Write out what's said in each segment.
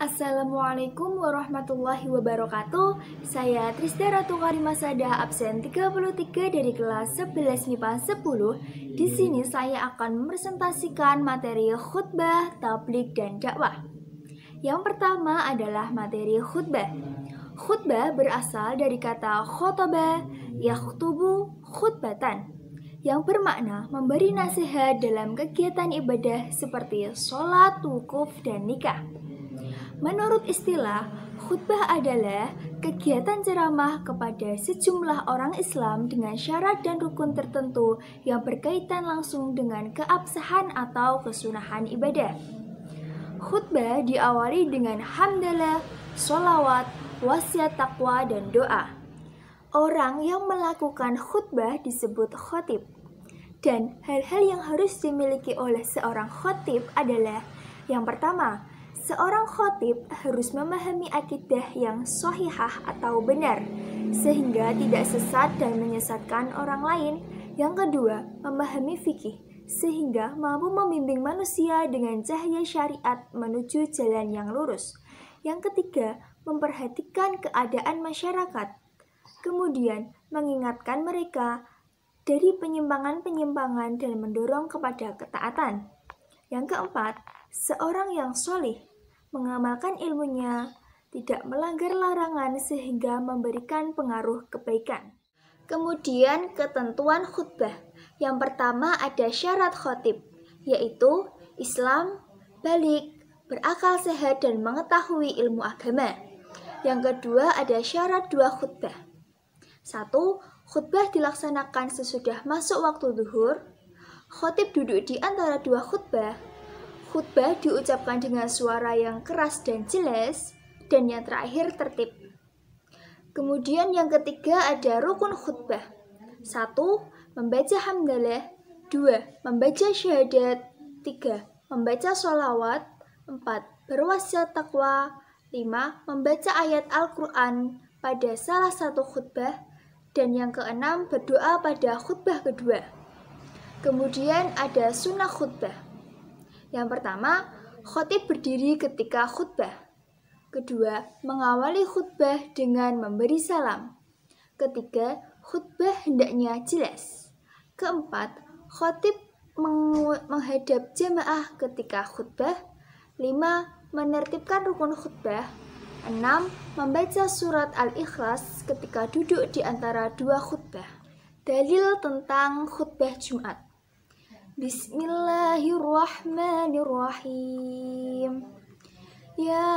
Assalamualaikum warahmatullahi wabarakatuh. Saya Trisda Ratu Karimasada, absen 33 dari kelas 11 MIPA 10. Di sini saya akan mempresentasikan materi khutbah, tabligh, dan dakwah. Yang pertama adalah materi khutbah. Khutbah berasal dari kata khotobah, yakhtubu, khutbatan, yang bermakna memberi nasihat dalam kegiatan ibadah seperti sholat, wukuf, dan nikah. Menurut istilah, khutbah adalah kegiatan ceramah kepada sejumlah orang Islam dengan syarat dan rukun tertentu yang berkaitan langsung dengan keabsahan atau kesunahan ibadah. Khutbah diawali dengan hamdalah, sholawat, wasiat takwa, dan doa. Orang yang melakukan khutbah disebut khotib. Dan hal-hal yang harus dimiliki oleh seorang khotib adalah: yang pertama, seorang khotib harus memahami akidah yang sahihah atau benar, sehingga tidak sesat dan menyesatkan orang lain. Yang kedua, memahami fikih, sehingga mampu membimbing manusia dengan cahaya syariat menuju jalan yang lurus. Yang ketiga, memperhatikan keadaan masyarakat, kemudian mengingatkan mereka dari penyimpangan-penyimpangan dan mendorong kepada ketaatan. Yang keempat, seorang yang sholih mengamalkan ilmunya, tidak melanggar larangan sehingga memberikan pengaruh kebaikan. Kemudian ketentuan khutbah. Yang pertama ada syarat khotib, yaitu Islam, baligh, berakal sehat dan mengetahui ilmu agama. Yang kedua ada syarat dua khutbah. 1. Khutbah dilaksanakan sesudah masuk waktu zuhur. Khotib duduk di antara dua khutbah. Khutbah diucapkan dengan suara yang keras dan jelas, dan yang terakhir tertib. Kemudian yang ketiga ada rukun khutbah. 1. Membaca hamdalah. 2. Membaca syahadat. 3. Membaca sholawat. 4. Berwasiat takwa. 5. Membaca ayat Al-Quran pada salah satu khutbah. Dan yang keenam berdoa pada khutbah kedua. Kemudian ada sunnah khutbah. Yang pertama, khotib berdiri ketika khutbah. Kedua, mengawali khutbah dengan memberi salam. Ketiga, khutbah hendaknya jelas. Keempat, khotib menghadap jamaah ketika khutbah. 5. Menertibkan rukun khutbah. 6. Membaca surat Al-Ikhlas ketika duduk di antara dua khutbah. Dalil tentang khutbah Jumat. Bismillahirrahmanirrahim. Ya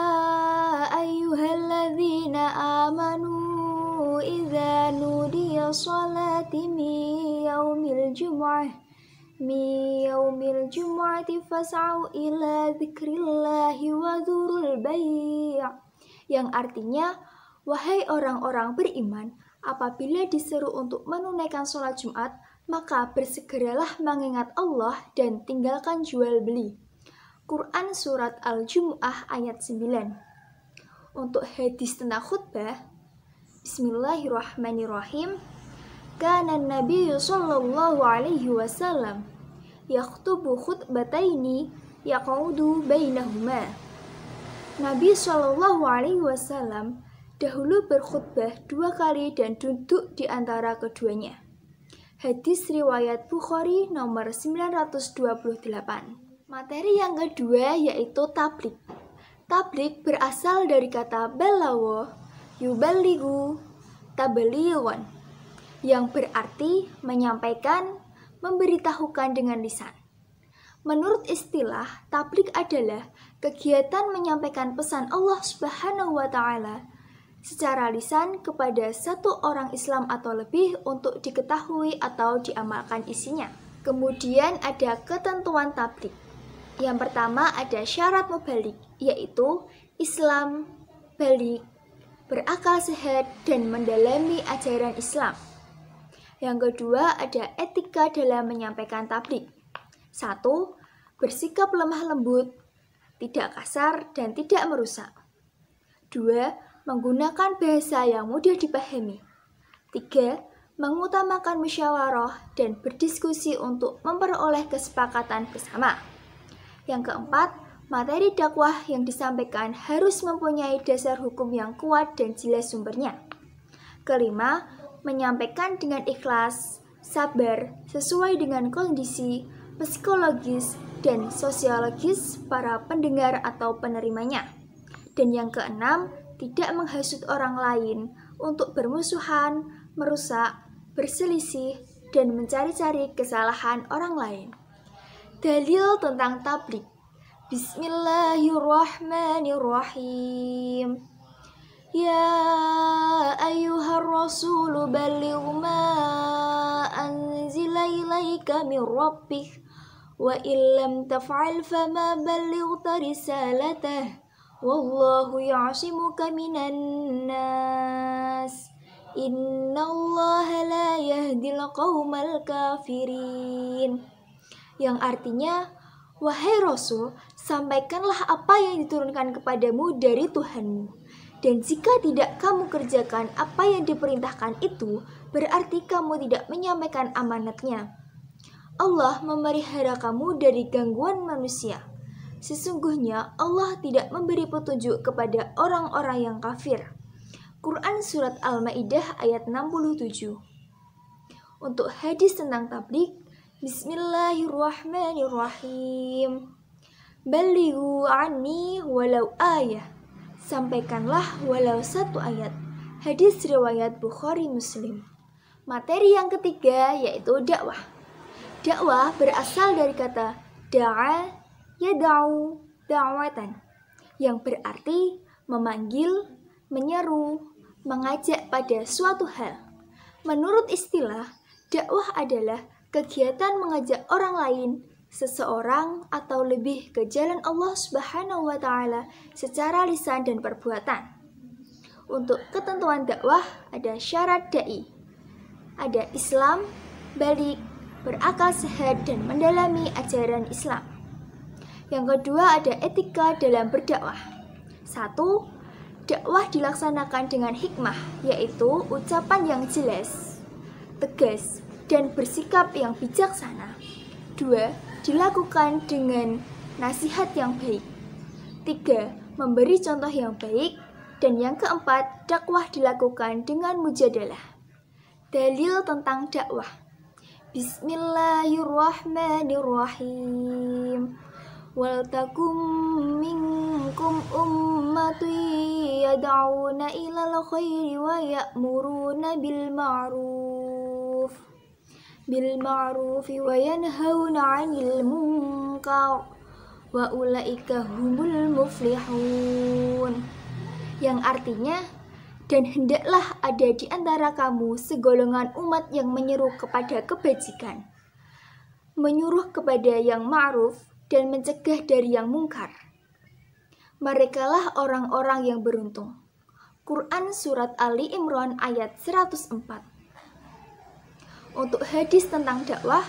ayyuhalladzina amanu idza nudiya sholati min yaumil jum'ati fas'au ila dzikrillahi wa dzurul bai'. Yang artinya, wahai orang-orang beriman, apabila diseru untuk menunaikan sholat Jumat, maka bersegeralah mengingat Allah dan tinggalkan jual beli. Quran Surat Al-Jumu'ah ayat 9. Untuk hadis tentang khutbah, Bismillahirrahmanirrahim. Kana Nabiyyu sallallahu alaihi wasallam yakhtubu khutbataini yaqudu bainahuma. Nabi sallallahu alaihi wasallam dahulu berkhutbah dua kali dan duduk di antara keduanya. Hadis riwayat Bukhari nomor 928. Materi yang kedua yaitu tabligh. Tabligh berasal dari kata balagha, yuballighu, tablighan, yang berarti menyampaikan, memberitahukan dengan lisan. Menurut istilah, tabligh adalah kegiatan menyampaikan pesan Allah Subhanahu wa Ta'ala secara lisan kepada satu orang Islam atau lebih untuk diketahui atau diamalkan isinya. Kemudian ada ketentuan tabligh. Yang pertama ada syarat mubaligh, yaitu Islam, baligh, berakal sehat, dan mendalami ajaran Islam. Yang kedua ada etika dalam menyampaikan tabligh. 1. Bersikap lemah lembut, tidak kasar, dan tidak merusak. 2. Menggunakan bahasa yang mudah dipahami. 3. Mengutamakan musyawarah dan berdiskusi untuk memperoleh kesepakatan bersama. Yang keempat, Materi dakwah yang disampaikan harus mempunyai dasar hukum yang kuat dan jelas sumbernya. Kelima, menyampaikan dengan ikhlas, sabar, sesuai dengan kondisi psikologis dan sosiologis para pendengar atau penerimanya. Dan yang keenam, tidak menghasut orang lain untuk bermusuhan, merusak, berselisih, dan mencari-cari kesalahan orang lain. Dalil tentang tabligh. Bismillahirrahmanirrahim. Ya ayyuhar rasulu balligh ma anzila ilaika min rabbik wa illam taf'al fama ballighta risalatah wallahu ya'simuka minan nas innallaha la yahdil qaumal kafirin. Yang artinya, wahai Rasul, sampaikanlah apa yang diturunkan kepadamu dari Tuhanmu. Dan jika tidak kamu kerjakan apa yang diperintahkan itu, berarti kamu tidak menyampaikan amanatnya. Allah memelihara kamu dari gangguan manusia. Sesungguhnya Allah tidak memberi petunjuk kepada orang-orang yang kafir. Quran Surat Al-Ma'idah ayat 67. Untuk hadis tentang tabligh, Bismillahirrahmanirrahim. Balighu anni walau ayah. Sampaikanlah walau satu ayat. Hadis riwayat Bukhari Muslim. Materi yang ketiga yaitu dakwah. Dakwah berasal dari kata da'a yad'u da'watan, yang berarti memanggil, menyeru, mengajak pada suatu hal. Menurut istilah, dakwah adalah kegiatan mengajak orang lain, seseorang atau lebih ke jalan Allah Subhanahu wa Ta'ala secara lisan dan perbuatan. Untuk ketentuan dakwah ada syarat dai, ada Islam, balik, berakal sehat dan mendalami ajaran Islam. Yang kedua ada etika dalam berdakwah. 1. Dakwah dilaksanakan dengan hikmah, yaitu ucapan yang jelas, tegas, dan bersikap yang bijaksana. 2. Dilakukan dengan nasihat yang baik. 3. Memberi contoh yang baik. Dan yang keempat, dakwah dilakukan dengan mujadalah. Dalil tentang dakwah. Bismillahirrahmanirrahim. Wal takum minkum ummatun yad'una ilal khairi wa ya'muruna bil ma'ruf wa yanhauna 'anil munkar wa ulaika humul muflihun. Yang artinya, dan hendaklah ada di antara kamu segolongan umat yang menyeru kepada kebajikan, menyuruh kepada yang ma'ruf dan mencegah dari yang mungkar. Merekalah orang-orang yang beruntung. Quran Surat Ali Imran ayat 104. Untuk hadis tentang dakwah,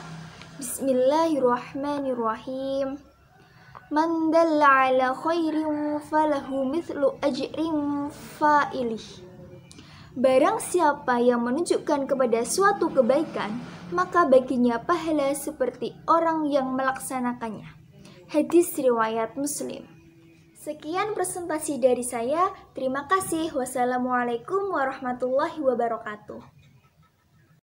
Bismillahirrahmanirrahim. Man dalla ala khairin falahu mithlu ajrin fa'ilih. Barang siapa yang menunjukkan kepada suatu kebaikan, maka baginya pahala seperti orang yang melaksanakannya. Hadis riwayat Muslim. Sekian presentasi dari saya. Terima kasih. Wassalamualaikum warahmatullahi wabarakatuh.